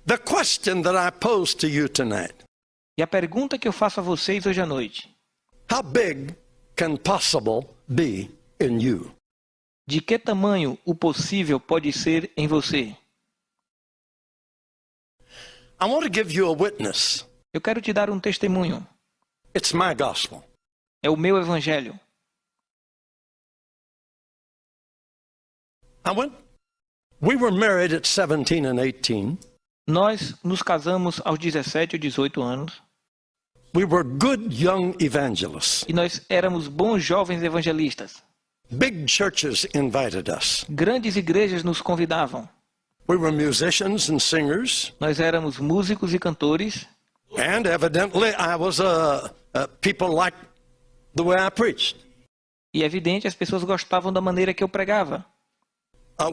The question that I pose to you tonight. E a pergunta que eu faço a vocês hoje à noite: How big can possible be in you? de que tamanho o possível pode ser em você? I want to give you a witness. Eu quero te dar um testemunho. It's my gospel. É o meu evangelho. We were married at 17 and 18. Nós nos casamos aos 17 ou 18 anos. We were good young evangelists. E nós éramos bons jovens evangelistas. Big churches invited us. Grandes igrejas nos convidavam. We were musicians and singers. Nós éramos músicos e cantores. And evidently I was people liked the way I preached. E é evidente, as pessoas gostavam da maneira que eu pregava.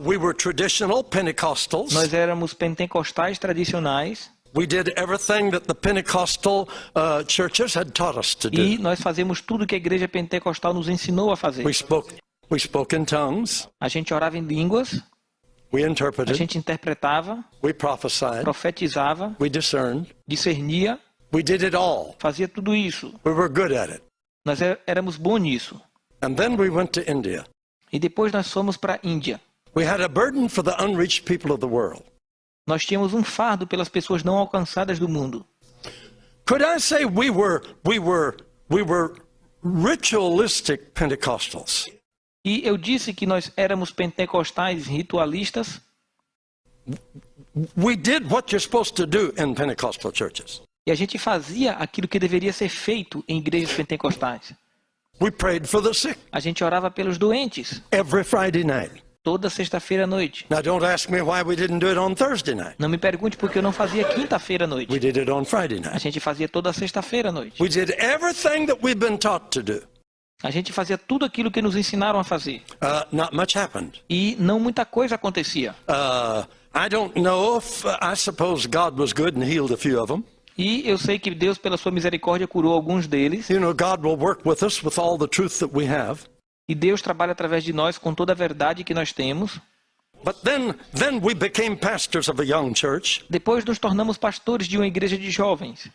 We were traditional Pentecostals. Nós éramos pentecostais tradicionais. We did everything that the Pentecostal churches had taught us to do. E nós fazemos tudo que a igreja pentecostal nos ensinou a fazer. We spoke in tongues. A gente orava em línguas. We A interpreted. gente interpretava. We prophesied. Profetizava. We discerned. Discernia. We did it all. Fazia tudo isso. We were good at it. Nós éramos bons nisso. And then we went to India. E depois nós fomos para a Índia. We had a burden for the unreached people of the world. Nós tínhamos um fardo pelas pessoas não alcançadas do mundo. Could I say we were ritualistic Pentecostals? E eu disse que nós éramos pentecostais ritualistas. We did what you're supposed to do in Pentecostal churches. E a gente fazia aquilo que deveria ser feito em igrejas pentecostais. We prayed for the sick A gente orava pelos doentes every Friday night. toda sexta-feira à noite. Now don't ask me why we didn't do it on Thursday night. Não me pergunte por que eu não fazia quinta-feira à We noite. did it on Friday A night. gente fazia toda sexta-feira à noite. We did everything that we've been taught to do. A gente fazia tudo aquilo que nos ensinaram a fazer. Not much happened. E não muita coisa acontecia. I don't know if I suppose God was good and healed a few of them. E eu sei que Deus, pela sua misericórdia, curou alguns deles. You know, God will work with us with all the truth that we have. E Deus trabalha através de nós com toda a verdade que nós temos. But then we became pastors of a young church, Depois nos tornamos pastores de uma igreja de jovens.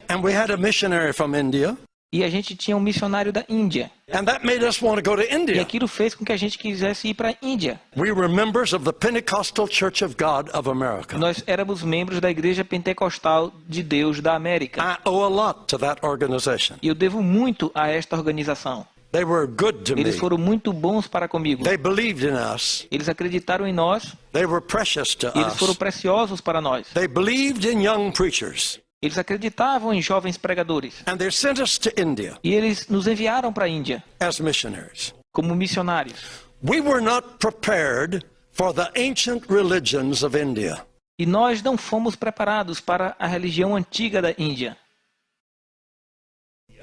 and we had a missionary from India, E a gente tinha um missionário da Índia. and that made us want to go to E India. aquilo fez com que a gente quisesse ir para a Índia. We were members of the Pentecostal Church of God of America. Nós éramos membros da Igreja Pentecostal de Deus da América. I owe a lot to that organization. E eu devo muito a esta organização. They were good to me. Eles foram muito bons para comigo. They believed in us. Eles acreditaram em nós. They were precious to E eles foram us. preciosos para nós. They believed in young preachers, Eles acreditavam em jovens pregadores. and they sent us to India E eles nos enviaram para a Índia as missionaries. como missionários. We were not prepared for the ancient religions of India. E nós não fomos preparados para a religião antiga da Índia.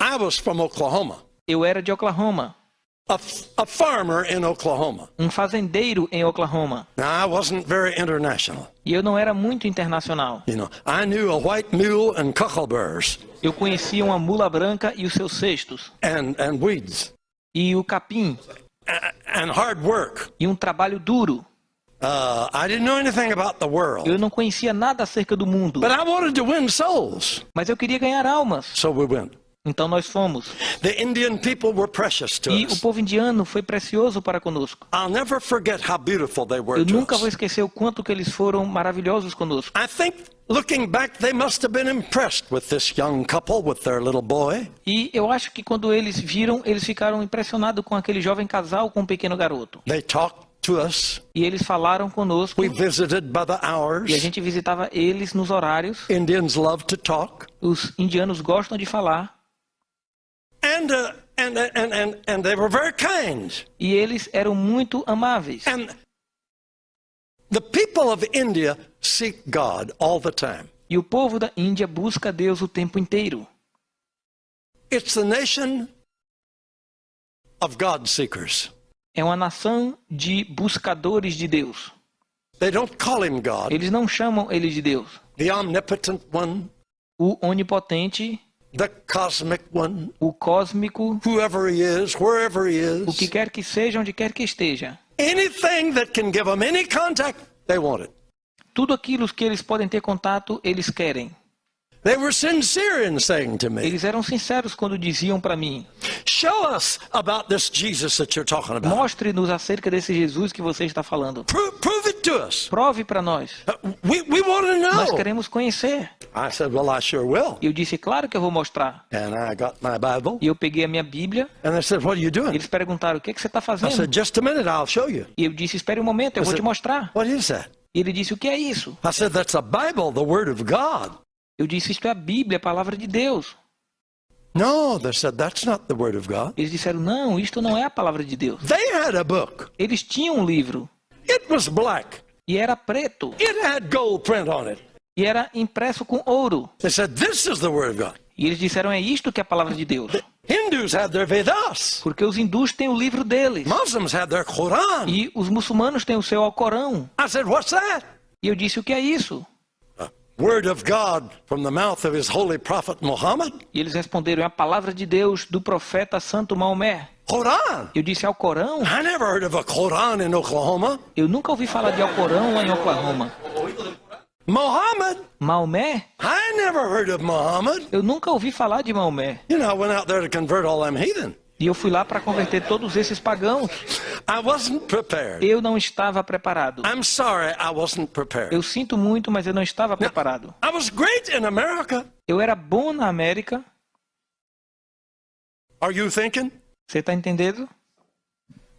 I was from Oklahoma, Eu era de Oklahoma, a farmer in Oklahoma. um fazendeiro em Oklahoma. Now, I wasn't very international. E eu não era muito internacional. You know, I knew a white mule and cockleburrs Eu conhecia uma mula branca e os seus cestos, and weeds e o capim, and hard work. e um trabalho duro. I didn't know anything about the world, Eu não conhecia nada acerca do mundo, but I wanted to win souls. mas eu queria ganhar almas. So we went. Então nós fomos. The Indian people were precious to E o us. povo indiano foi precioso para conosco. I'll never forget how beautiful they were Eu to nunca vou us. esquecer o quanto que eles foram maravilhosos conosco. I think, looking back, they must have been impressed with this young couple with their little boy. E eu acho que quando eles viram, eles ficaram impressionados com aquele jovem casal com um pequeno garoto. They talked to us. E eles falaram conosco. We visited by the E a hours. gente visitava eles nos horários. Indians love to talk. Os indianos gostam de falar. And they were very kind. E eles eram muito amáveis. And the people of India seek God all the time. E o povo da Índia busca Deus o tempo inteiro. It's the nation of God seekers. É uma nação de buscadores de Deus. They don't call him God, Eles não chamam ele de Deus. the omnipotent one, O onipotente, the cosmic one, o cósmico, whoever he is, wherever he o que is. quer que seja, onde quer que esteja. Anything that can give them any contact, they want it. tudo aquilo que eles podem ter contato, eles querem. They were sincere in saying to me, Eles eram sinceros quando diziam para mim: show us about this Jesus that you're talking about. mostre-nos acerca desse Jesus que você está falando. Prove it to us. Prove para nós. We want to Nós know. queremos conhecer. I said, well, I sure will. E eu disse: claro que eu vou mostrar. And I got my Bible. E eu peguei a minha Bíblia. And they said, what are you doing? Eles perguntaram: o que você está I fazendo? said, just a minute, I'll show you. E eu disse: espere um momento, eu vou te mostrar. What is that? E ele disse: o que é isso? I said, that's a Bible, the Word of God. Eu disse: isto é a Bíblia, a palavra de Deus. No, they said, that's not the Word of God. Eles disseram: não, isto não é a palavra de Deus. They had a book. Eles tinham um livro. It was black. E era preto. It had gold print on it. E era impresso com ouro. They said, this is the Word of God. E eles disseram: é isto que é a palavra de Deus. Hindus had their Vedas. Porque os hindus têm o livro deles. Muslims had their Quran. E os muçulmanos têm o seu Alcorão. I said, what's that? E eu disse: o que é isso? Word of God from the mouth of his holy prophet Muhammad? E eles responderam: é a palavra de Deus do profeta Santo Maomé. Quran. Eu disse: Alcorão? I never heard of a Quran in Oklahoma. Eu nunca ouvi falar de Alcorão lá em Oklahoma. Muhammad? Maomé? I never heard of Muhammad. Eu nunca ouvi falar de Maomé. You know, I went out there to convert all them heathen. E eu fui lá para converter todos esses pagãos. I wasn't prepared. Eu não estava preparado. I'm sorry, I wasn't prepared. Eu sinto muito, mas eu não estava preparado. I was great in America. Eu era bom na América. Are you thinking? Você está entendendo?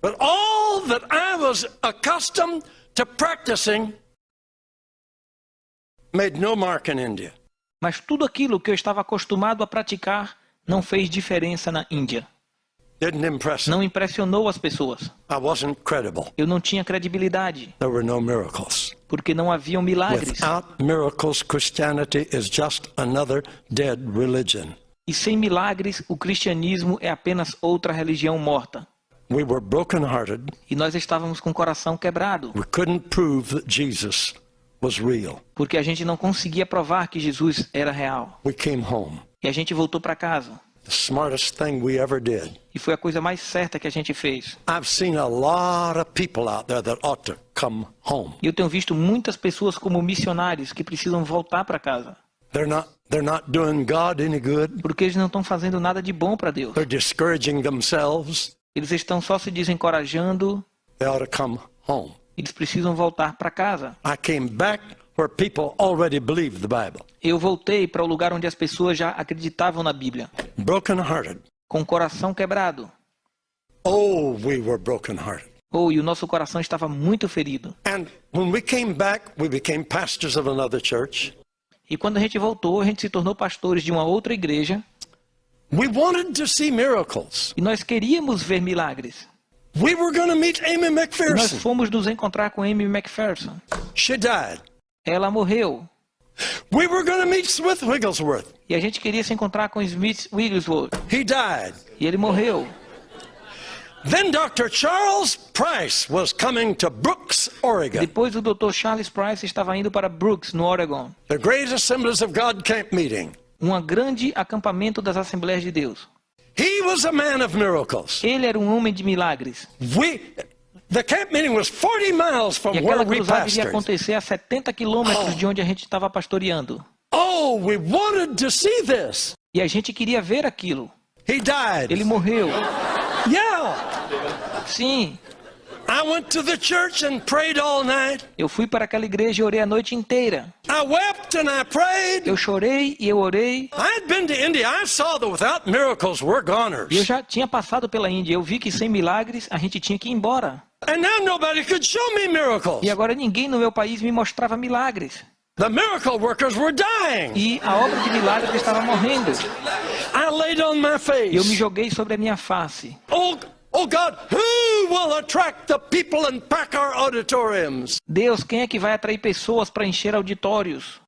But all that I was accustomed to practicing made no mark in India. Mas tudo aquilo que eu estava acostumado a praticar não fez diferença na Índia. Didn't impress them. Não impressionou as pessoas. I wasn't credible. Eu não tinha credibilidade, There were no miracles. porque não haviam milagres. Without miracles, Christianity is just another dead religion. E sem milagres, o cristianismo é apenas outra religião morta. We were brokenhearted. E nós estávamos com o coração quebrado, We couldn't prove that Jesus was real. porque a gente não conseguia provar que Jesus era real. We came home. E a gente voltou para casa. The smartest thing we ever did. E foi a coisa mais certa que a gente fez. I've seen a lot of people out there that ought to come home. E eu tenho visto muitas pessoas como missionários que precisam voltar para casa. They're not doing God any good. Porque eles não estão fazendo nada de bom para Deus. They're discouraging themselves. Eles estão só se desencorajando. They ought to come home. Eles precisam voltar para casa. I came back where people already believed the Bible. Eu voltei para o lugar onde as pessoas já acreditavam na Bíblia. Brokenhearted. Com o coração quebrado. Oh, we were brokenhearted. E o nosso coração estava muito ferido. And when we came back, we became pastors of another church. E quando a gente voltou, a gente se tornou pastores de uma outra igreja. We wanted to see miracles. E nós queríamos ver milagres. We were going to meet Amy E nós McPherson. fomos nos encontrar com Amy McPherson. She died. Ela morreu. We were going to meet Smith Wigglesworth. E a gente queria se encontrar com Smith Wigglesworth. He died. E ele morreu. Then Dr. Charles Price was coming to Brooks, Oregon. Depois o Dr. Charles Price estava indo para Brooks, no Oregon. The Great Assemblies of God camp meeting. Um grande acampamento das Assembleias de Deus. He was a man of miracles. Ele era um homem de milagres. The camp meeting was 40 miles from E where aquela we cruzada iria pastored. acontecer a 70 quilômetros de onde a gente estava pastoreando. Oh, we wanted to see this. E a gente queria ver aquilo. He died. Ele morreu. Yeah. Sim. I went to the church and prayed all night. Eu fui para aquela igreja e orei a noite inteira. I wept and I prayed. Eu chorei e eu orei. I had been to India. I saw that without miracles, we're goners. E eu já tinha passado pela Índia. Eu vi que sem milagres a gente tinha que ir embora. And now nobody could show me miracles. E agora ninguém no meu país me mostrava milagres. The miracle workers were dying. E a obra de milagres estava morrendo. I laid on my E eu me face. joguei sobre a minha face. Oh God, who will attract the people and pack our auditoriums Deus, quem é que vai atrair pessoas para encher auditórios?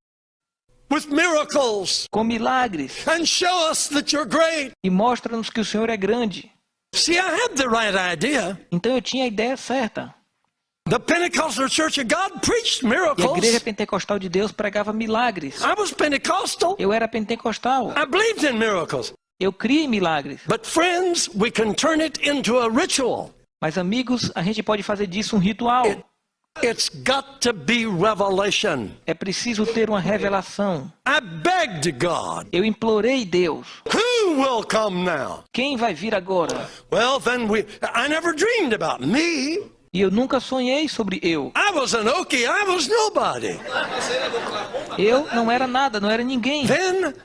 with miracles Com milagres. and show us that you're great? E mostra-nos que o Senhor é grande. See, I had the right idea. Então eu tinha a ideia certa. The Pentecostal Church of God preached E a igreja miracles. pentecostal de Deus pregava milagres. I was Pentecostal. Eu era pentecostal. I believed in miracles. Eu criei milagres. But friends, we can turn it into a ritual. Mas amigos, a gente pode fazer disso um ritual. It's got to be revelation. É preciso ter uma revelação. I begged God, Eu implorei Deus. who will come now? Quem vai vir agora? Well, then I never dreamed about me. E eu nunca sonhei sobre eu. I was an Okie, I was nobody. Eu não era nada, não era ninguém. Then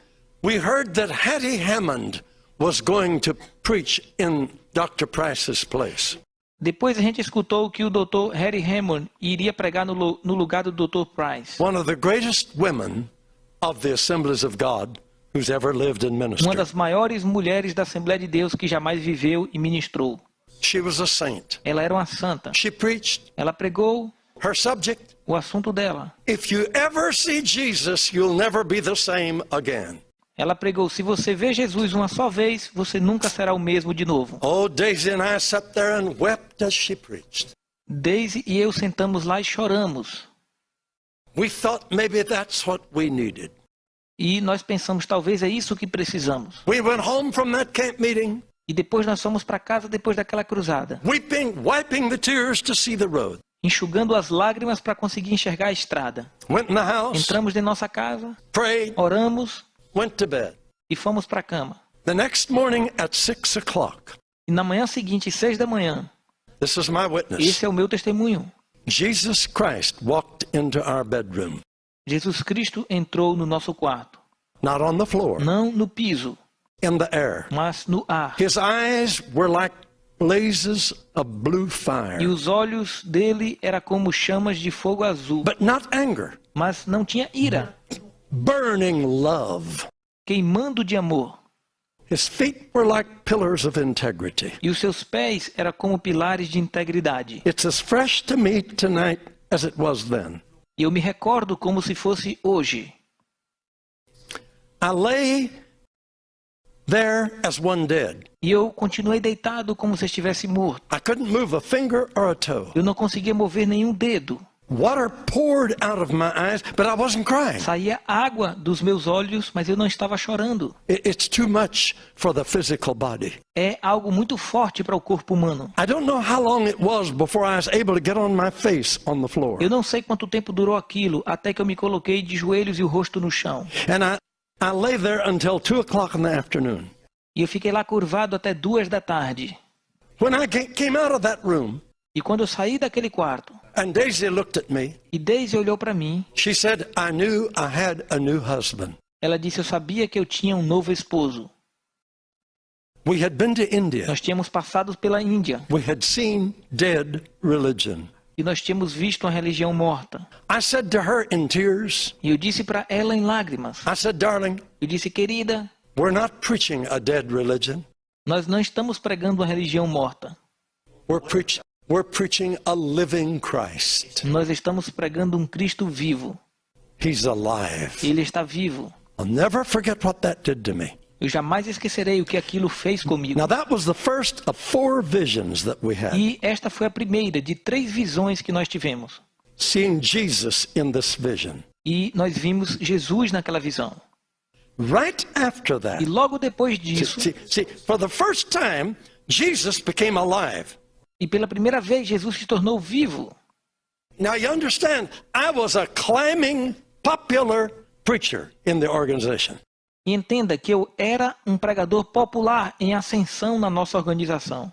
we heard that Hattie Hammond was going to preach in Dr. Price's place. Depois a gente escutou que o Dr. Harry Hammond iria pregar no lugar do Dr. Price. One of the greatest women of the Assemblies of God who's ever lived and Uma ministered. das maiores mulheres da Assembleia de Deus que jamais viveu e ministrou. She was a saint. Ela era uma santa. She preached. Ela pregou Her subject, o assunto dela. if you ever see Jesus, you'll never be the same again. Ela pregou: se você vê Jesus uma só vez, você nunca será o mesmo de novo. Oh, Daisy and I sat there and wept as she preached. Daisy e eu sentamos lá e choramos. We thought maybe that's what we needed. E nós pensamos, talvez é isso que precisamos. We went home from that camp meeting, E depois nós fomos para casa depois daquela cruzada, wiping the tears to see the road. enxugando as lágrimas para conseguir enxergar a estrada. Went in the house, Entramos em nossa casa, prayed, oramos went to bed. e fomos para a cama. The next morning at 6 o'clock, E na manhã seguinte, 6 da manhã, this is my witness. esse é o meu testemunho. Jesus Christ walked into our bedroom, Jesus Cristo entrou no nosso quarto. not on the floor, Não no piso, in the air. mas no ar. His eyes were like blazes of blue fire, E os olhos dele eram como chamas de fogo azul. but not anger, Mas não tinha ira, burning love. queimando de amor. His feet were like pillars of integrity. E os seus pés eram como pilares de integridade. It's as fresh to me tonight as it was then. E eu me recordo como se fosse hoje. I lay there as one dead. E eu continuei deitado como se estivesse morto. I couldn't move a finger or a toe. Eu não conseguia mover nenhum dedo. Water poured out of my eyes, but I wasn't crying. Saía água dos meus olhos, mas eu não estava chorando. It's too much for the physical body. É algo muito forte para o corpo humano. I don't know how long it was before I was able to get on my face on the floor. Eu não sei quanto tempo durou aquilo, até que eu me coloquei de joelhos e o rosto no chão. And I lay there until 2 o'clock in the afternoon. E eu fiquei lá curvado até 2 da tarde. When I came out of that room, E quando eu saí daquele quarto, and Daisy looked at me, e Daisy olhou para mim, she said, I knew I had a new husband. ela disse: eu sabia que eu tinha um novo esposo. We had been to India. Nós tínhamos passado pela Índia. We had seen dead religion. E nós tínhamos visto uma religião morta. I said to her in tears, E eu disse para ela em lágrimas. I said, darling, Eu disse: querida, we're not preaching a dead religion. nós não estamos pregando uma religião morta. We're preaching a living Christ. Nós estamos pregando um Cristo vivo. He's alive. Ele está vivo. I'll never forget what that did to me. Eu jamais esquecerei o que aquilo fez comigo. Now that was the first of 4 visions that we had. E esta foi a primeira de 3 visões que nós tivemos. Seeing Jesus in this vision. E nós vimos Jesus naquela visão. Right after E that, logo depois disso, see, for the first time, Jesus became alive. e pela primeira vez, Jesus se tornou vivo. Now you understand, I was a climbing, popular preacher in the organization. E entenda que eu era um pregador popular em ascensão na nossa organização.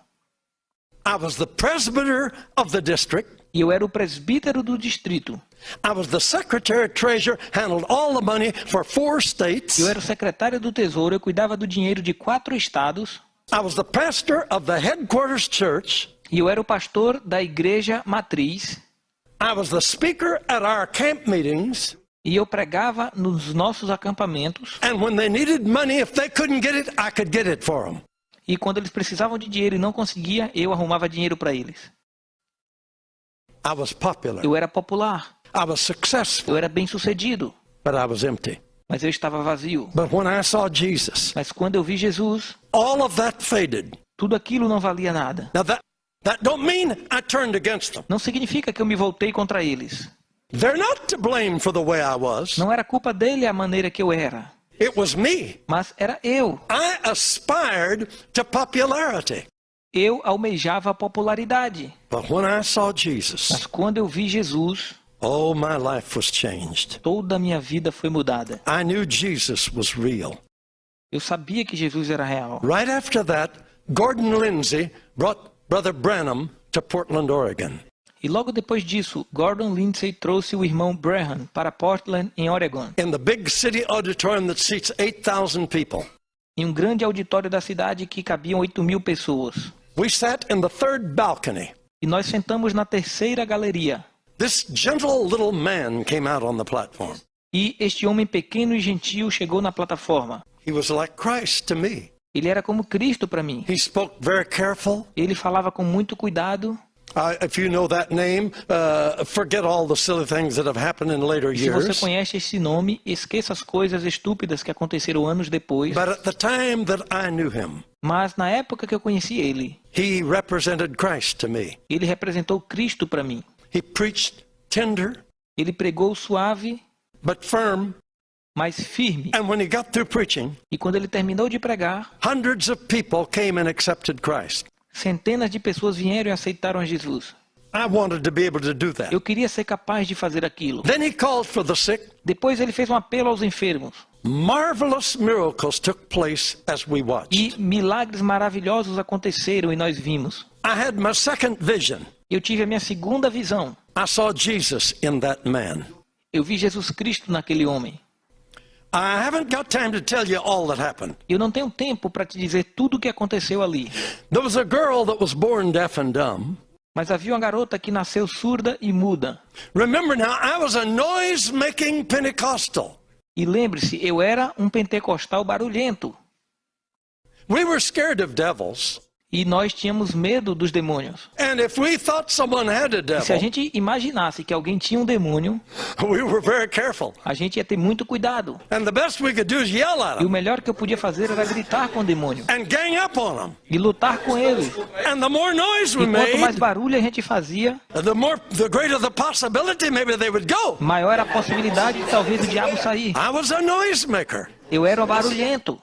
I was the presbyter of the district. E eu era o presbítero do distrito. I was the secretary treasurer, handled all the money for 4 states. Eu era o secretário do tesouro, eu cuidava do dinheiro de 4 estados. I was the pastor of the headquarters church. E eu era o pastor da igreja matriz. I was the speaker at our camp meetings. E eu pregava nos nossos acampamentos. And when they needed money, if they couldn't get it, I could get it for them. E quando eles precisavam de dinheiro e não conseguia, eu arrumava dinheiro para eles. I was popular. Eu era popular. I was successful, Eu era bem-sucedido. but I was empty. Mas eu estava vazio. But when I saw Jesus, Mas quando eu vi Jesus, all of that faded. tudo aquilo não valia nada. Now that don't mean I turned against them. Não significa que eu me voltei contra eles. They're not to blame for the way I was. Não era culpa dele a maneira que eu era. It was me. Mas era eu. I aspired to popularity. Eu almejava a popularidade. But when I saw Jesus, Mas quando eu vi Jesus, oh, my life was changed. toda a minha vida foi mudada. I knew Jesus was real. Eu sabia que Jesus era real. Right after that, Gordon Lindsay brought Brother Branham to Portland, Oregon. E logo depois disso, Gordon Lindsay trouxe o irmão Branham para Portland, em Oregon, In the big city auditorium that seats 8,000 people. em um grande auditório da cidade que cabiam 8.000 pessoas. We sat in the third balcony. E nós sentamos na terceira galeria. This gentle little man came out on the platform. E este homem pequeno e gentil chegou na plataforma. He was like Christ to me. Ele era como Cristo para mim. He spoke very careful. Ele falava com muito cuidado. If you know that name, forget all the silly things that have happened in later Se você years. conhece esse nome, esqueça as coisas estúpidas que aconteceram anos depois. But at the time that I knew him, Mas na época que eu conheci ele, he represented Christ to me. ele representou Cristo para mim. He preached tender Ele pregou suave, but firm. mas firme. And when he got through preaching, E quando ele terminou de pregar, hundreds of people came and accepted Christ. centenas de pessoas vieram e aceitaram a Jesus. I wanted to be able to do that. Eu queria ser capaz de fazer aquilo. Then he called for the sick. Depois ele fez um apelo aos enfermos. Marvelous miracles took place as we watched. E milagres maravilhosos aconteceram e nós vimos. I had my second vision. Eu tive a minha segunda visão. I saw Jesus in that man. Eu vi Jesus Cristo naquele homem. I haven't got time to tell you all that happened. Eu não tenho tempo para te dizer tudo o que aconteceu ali. There was a girl that was born deaf and dumb. Mas havia uma garota que nasceu surda e muda. Remember now, I was a noise-making Pentecostal. E lembre-se, eu era um pentecostal barulhento. We were scared of devils. E nós tínhamos medo dos demônios. And if we thought someone had a E se a devil, gente imaginasse que alguém tinha um demônio, we were very careful. a gente ia ter muito cuidado. And the best we could do is yell at E o them melhor que eu podia fazer era gritar com o demônio. and gang up on them. E lutar com ele. And the more noise we E quanto mais made, barulho a gente fazia, the greater the possibility maybe they would go. maior era a possibilidade de talvez o diabo sair. I was a noisemaker. Eu era o barulhento.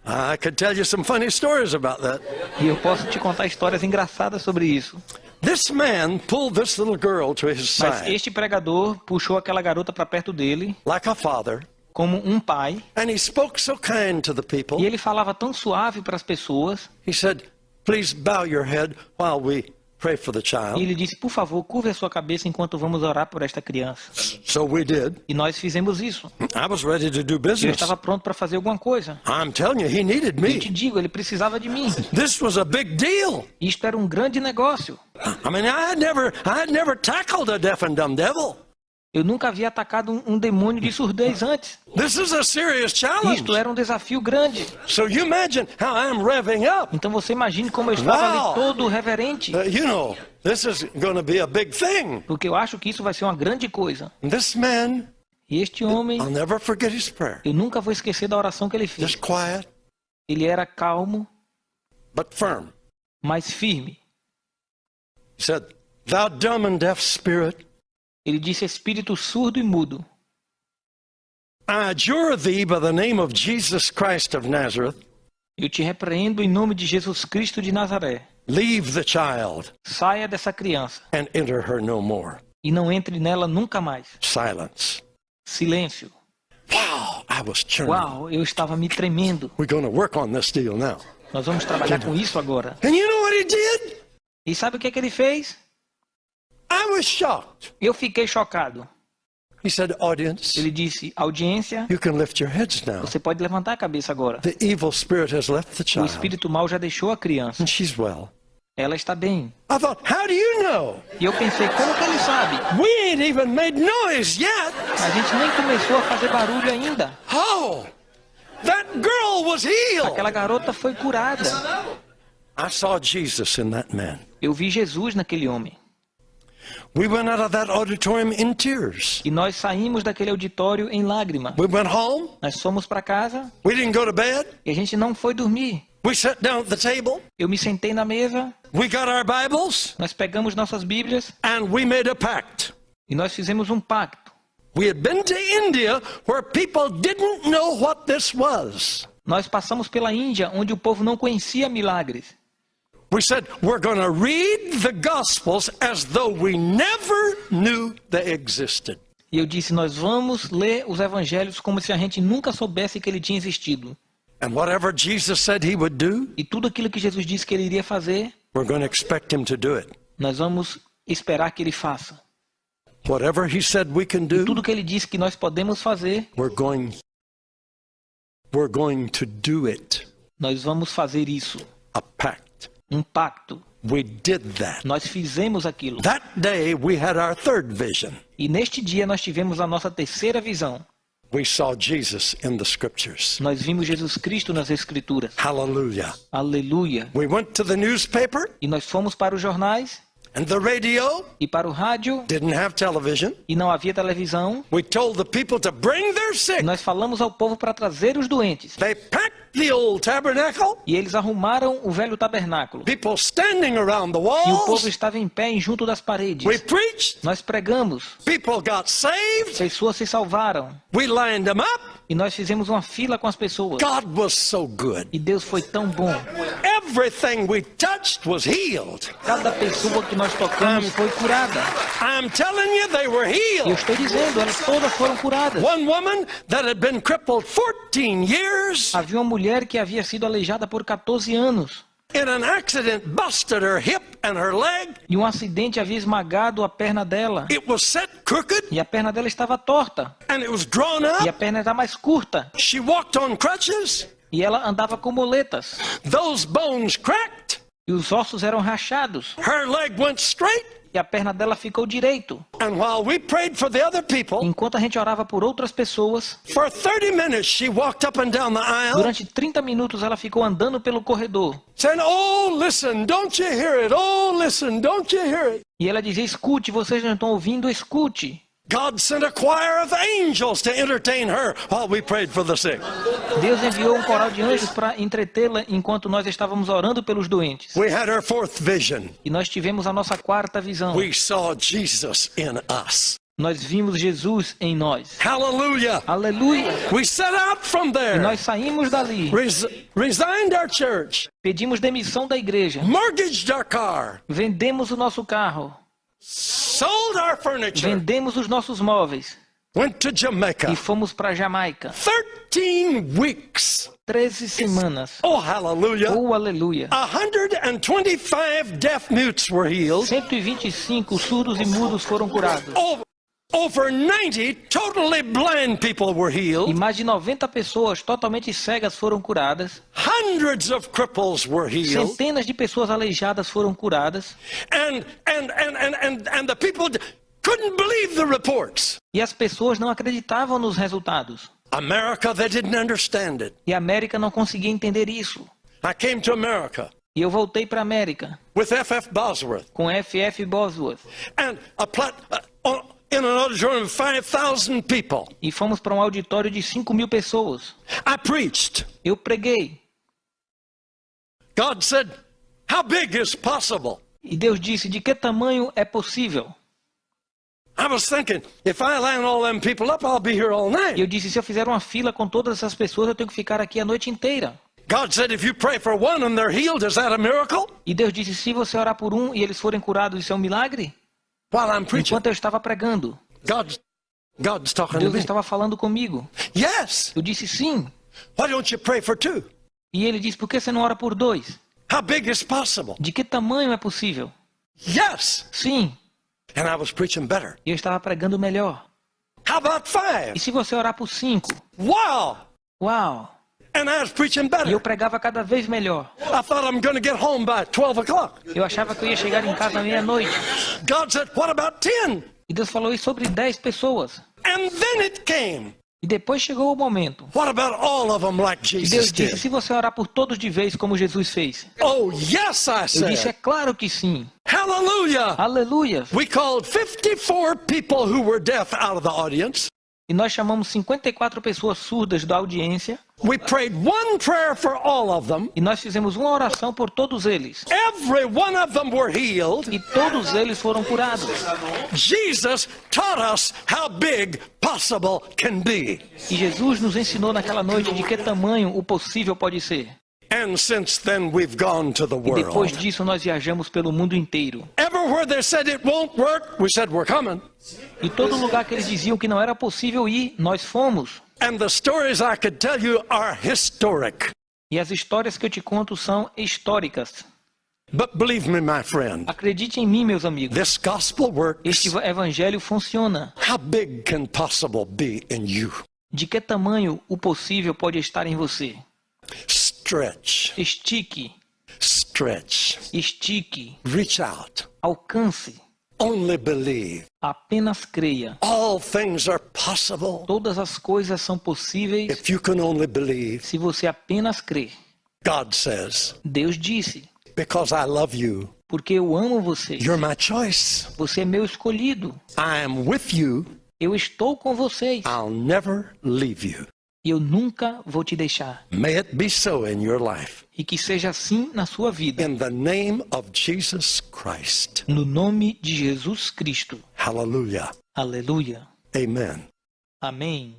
I could tell you some funny stories about that. E eu posso te contar histórias engraçadas sobre isso. This man pulled this little girl to his Mas side este pregador puxou aquela garota para perto dele, like a father, como um pai. and he spoke so kind to the people. E ele falava tão suave para as pessoas. He said, "Please bow your head while we pray for the E child." ele disse, por favor, curve a sua cabeça enquanto vamos orar por esta criança. So we did. E nós fizemos isso. I was ready to do Eu business. estava pronto para fazer alguma coisa. I'm telling you, he needed Eu te me. digo, ele precisava de mim. This was a big deal. Isto era um grande negócio. I mean, I had never tackled a deaf and dumb devil. Eu nunca havia atacado um demônio de surdez antes. This is a serious challenge. Isto era um desafio grande. So you imagine how I'm revving up. Então você imagine como eu estava Uau! ali todo reverente. You know, this is going to be a big thing. Porque eu acho que isso vai ser uma grande coisa. And this man, E este homem, I'll never forget his prayer. eu nunca vou esquecer da oração que ele fez. Just quiet, Ele era calmo, but firm. mas firme. He said, "Thou dumb and deaf spirit, Ele disse, espírito surdo e mudo, I adjure thee by the name of Jesus Christ of Nazareth, eu te repreendo em nome de Jesus Cristo de Nazaré. leave the child Saia dessa criança and enter her no more." e não entre nela nunca mais. Silence. Silêncio. Wow, I was churning. Uau, eu estava me tremendo. We're going to work on this deal now. Nós vamos trabalhar com isso agora. And you know what he did? E sabe o que é que ele fez? I was shocked. Eu fiquei chocado. He said, "Audience, Ele disse, audiência, you can lift your heads now. você pode levantar a cabeça agora. The evil spirit has left the O child, espírito mau já deixou a criança. and she's well." Ela está bem. I thought, how do you know? E eu pensei, como que ele sabe? We ain't even made noise yet. A gente nem começou a fazer barulho ainda. Oh, that girl was healed. Aquela garota foi curada. I saw Jesus in that man. Eu vi Jesus naquele homem. We went out of that auditorium in tears. E nós saímos daquele auditório em lágrima. We went home. Nós fomos para casa We didn't go to bed. e a gente não foi dormir. We sat down at the table. Eu me sentei na mesa, We got our Bibles, nós pegamos nossas Bíblias and we made a pact. e nós fizemos um pacto. We had been to India where people didn't know what this was. Nós passamos pela Índia, onde o povo não conhecia milagres. We said, we're going to read the Gospels as though we never knew they existed. E eu disse, nós vamos ler os evangelhos como se a gente nunca soubesse que ele tinha existido. And whatever Jesus said he would do, E tudo aquilo que Jesus disse que ele iria fazer, we're going to expect him to do it. nós vamos esperar que ele faça. Whatever he said we can do, Tudo que ele disse que nós podemos fazer, we're going to do it. nós vamos fazer isso. A pact. Um pacto. We did that. Nós fizemos aquilo. That day we had our third vision. E neste dia nós tivemos a nossa terceira visão. We saw Jesus in the scriptures. Nós vimos Jesus Cristo nas Escrituras. Hallelujah. Aleluia. We went to the newspaper E nós fomos para os jornais and the radio. e para o rádio Didn't have television. e não havia televisão. We told the people to bring their sick. E nós falamos ao povo para trazer os doentes. They packed the old tabernacle. E eles arrumaram o velho tabernáculo. People standing around the E o povo walls. estava em pé junto das paredes. We preached. Nós pregamos. People got saved. Pessoas se salvaram. We lined them up. E nós fizemos uma fila com as pessoas. God was so good. E Deus foi tão bom. Everything we touched was healed. Cada pessoa que nós tocamos foi curada. I'm telling you, they were E eu healed. estou dizendo, elas todas foram curadas. One woman that had been crippled 14 years Havia uma mulher que havia sido aleijada por 14 anos. in an accident busted her hip and her leg. E um acidente havia esmagado a perna dela. It was set crooked E a perna dela estava torta. and it was drawn E a up. perna era mais curta. She walked on crutches. E ela andava com muletas. Those bones cracked. E os ossos eram rachados. Her leg went straight. E a perna dela ficou direito. And while we prayed for the other people, Enquanto a gente orava por outras pessoas, for 30 minutes she walked up and down the aisle durante 30 minutos ela ficou andando pelo corredor. saying, "Oh, listen, don't you hear it? Oh, listen, don't you hear it?" E ela dizia, escute, vocês não estão ouvindo, escute. God sent a choir of angels to entertain her while we prayed for the sick. Deus enviou um coral de anjos para entretê-la enquanto nós estávamos orando pelos doentes. We had our fourth vision. E nós tivemos a nossa quarta visão. We saw Jesus in us. Nós vimos Jesus em nós. Hallelujah. Aleluia! We set out from E there, nós saímos dali. resigned our church, Pedimos demissão da igreja. mortgaged our car, Vendemos o nosso carro. sold our furniture, Vendemos os nossos móveis. went to Jamaica. E fomos para Jamaica. 13 weeks. 13 semanas. Oh, hallelujah. Oh, aleluia! 125 deaf mutes were healed. 125 surdos e mudos foram curados. Over 90 totally blind people were E healed. mais de 90 pessoas totalmente cegas foram curadas. Hundreds of cripples were healed. Centenas de pessoas aleijadas foram curadas. And the people couldn't believe the reports. E as pessoas não acreditavam nos resultados. America, they didn't understand it. E a América não conseguia entender isso. I came to America E eu voltei para a América with F.F. Bosworth com F.F. Bosworth. and in an auditorium of 5,000 people. E fomos para um auditório de 5.000 pessoas. I preached. Eu preguei. God said, "How big is possible?" E Deus disse, de que tamanho é possível? I was thinking, if I line all them people up, I'll be here all E night. eu disse, se eu fizer uma fila com todas essas pessoas, eu tenho que ficar aqui a noite inteira. God said, if you pray for one and they're healed, is that a miracle? E Deus disse, se você orar por um e eles forem curados, isso é um milagre? While I'm preaching, Enquanto eu estava pregando, God's talking to Deus me. estava falando comigo. Yes. Eu disse, sim. Why don't you pray for two? E ele disse, por que você não ora por 2? How big is possible? De que tamanho é possível? Yes. Sim. And I was preaching better. E eu estava pregando melhor. How about 5? E se você orar por 5? Wow. Uau! And I was preaching E better. eu pregava cada vez melhor. I thought I'm going to get home by 12 o'clock. Eu achava que eu ia chegar em casa à meia-noite. God said, what about 10? E Deus falou isso sobre 10 pessoas. And then it came. E depois chegou o momento. What about all of them like E Deus Jesus disse, did? se você orar por todos de vez, como Jesus fez. Oh, yes, I Eu disse, é said. claro que sim. Hallelujah. Aleluia! We called 54 people who were deaf out of the audience. E nós chamamos 54 pessoas surdas da audiência. We prayed one prayer for all of them. E nós fizemos uma oração por todos eles. Every one of them were healed. E todos eles foram curados. Jesus taught us how big possible can be. E Jesus nos ensinou naquela noite de que tamanho o possível pode ser. And since then we've gone to the E depois world. disso nós viajamos pelo mundo inteiro. Everywhere they said it won't work, we said we're coming. E todo lugar que eles diziam que não era possível ir, nós fomos. And the stories I could tell you are historic. E as histórias que eu te conto são históricas. But believe me, my friend, Acredite em mim, meus amigos. this gospel works. Este evangelho funciona. How big can possible be in you? De que tamanho o possível pode estar em você? Stretch, Estique, stretch, estique, reach out, alcance. only believe. Apenas creia. All things are possible Todas as coisas são possíveis if you can only believe. se você apenas crer. God says, Deus disse, because I love you, porque eu amo você. you're my choice. Você é meu escolhido. I am with you. Eu estou com vocês. I'll never leave you. E eu nunca vou te deixar. May it be so in your life. E que seja assim na sua vida. In the name of Jesus Christ. No nome de Jesus Cristo. Hallelujah. Aleluia. Amen. Amém.